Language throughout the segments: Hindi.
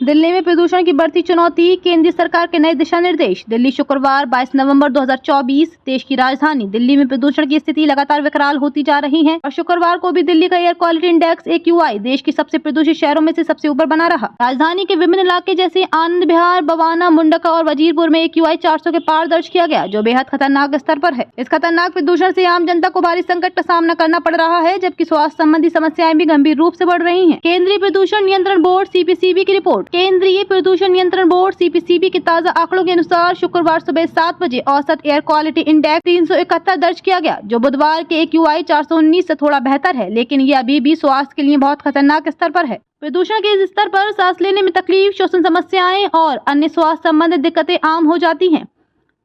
दिल्ली में प्रदूषण की बढ़ती चुनौती, केंद्रीय सरकार के नए दिशा निर्देश। दिल्ली शुक्रवार 22 नवंबर 2024। देश की राजधानी दिल्ली में प्रदूषण की स्थिति लगातार विकराल होती जा रही है और शुक्रवार को भी दिल्ली का एयर क्वालिटी इंडेक्स AQI देश के सबसे प्रदूषित शहरों में से सबसे ऊपर बना रहा। राजधानी के विभिन्न इलाके जैसे आनंद विहार, बवाना, मुंडका और वजीरपुर में AQI 400 के पार दर्ज किया गया, जो बेहद खतरनाक स्तर पर है। इस खतरनाक प्रदूषण से आम जनता को भारी संकट का सामना करना पड़ रहा है, जबकि स्वास्थ्य संबंधी समस्याएं भी गंभीर रूप से बढ़ रही हैं। केंद्रीय प्रदूषण नियंत्रण बोर्ड CPCB की रिपोर्ट। केंद्रीय प्रदूषण नियंत्रण बोर्ड CPCB के ताजा आंकड़ों के अनुसार शुक्रवार सुबह 7 बजे औसत एयर क्वालिटी इंडेक्स 371 दर्ज किया गया, जो बुधवार के AQI 419 से थोड़ा बेहतर है, लेकिन ये अभी भी स्वास्थ्य के लिए बहुत खतरनाक स्तर पर है। प्रदूषण के इस स्तर पर सांस लेने में तकलीफ, श्वसन समस्याएं और अन्य स्वास्थ्य संबंधित दिक्कतें आम हो जाती हैं।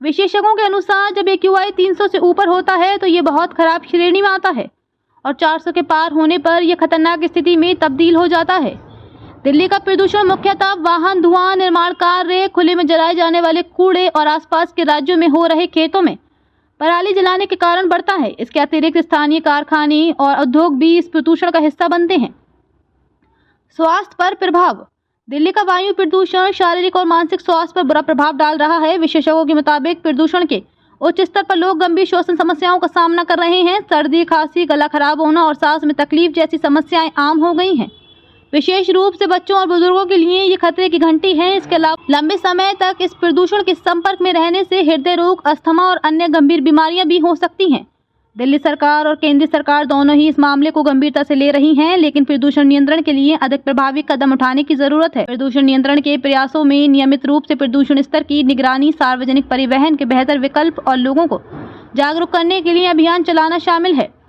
विशेषज्ञों के अनुसार जब AQI 300 से ऊपर होता है तो ये बहुत खराब श्रेणी में आता है और 400 के पार होने पर यह खतरनाक स्थिति में तब्दील हो जाता है। दिल्ली का प्रदूषण मुख्यतः वाहन धुआं, निर्माण कार्य, खुले में जलाए जाने वाले कूड़े और आसपास के राज्यों में हो रहे खेतों में पराली जलाने के कारण बढ़ता है। इसके अतिरिक्त स्थानीय कारखाने और उद्योग भी इस प्रदूषण का हिस्सा बनते हैं। स्वास्थ्य पर प्रभाव। दिल्ली का वायु प्रदूषण शारीरिक और मानसिक स्वास्थ्य पर बुरा प्रभाव डाल रहा है। विशेषज्ञों के मुताबिक प्रदूषण के उच्च स्तर पर लोग गंभीर श्वसन समस्याओं का सामना कर रहे हैं। सर्दी, खांसी, गला खराब होना और सांस में तकलीफ जैसी समस्याएं आम हो गई हैं। विशेष रूप से बच्चों और बुजुर्गों के लिए ये खतरे की घंटी है। इसके अलावा लंबे समय तक इस प्रदूषण के संपर्क में रहने से हृदय रोग, अस्थमा और अन्य गंभीर बीमारियां भी हो सकती हैं। दिल्ली सरकार और केंद्रीय सरकार दोनों ही इस मामले को गंभीरता से ले रही हैं, लेकिन प्रदूषण नियंत्रण के लिए अधिक प्रभावी कदम उठाने की जरूरत है। प्रदूषण नियंत्रण के प्रयासों में नियमित रूप से प्रदूषण स्तर की निगरानी, सार्वजनिक परिवहन के बेहतर विकल्प और लोगों को जागरूक करने के लिए अभियान चलाना शामिल है।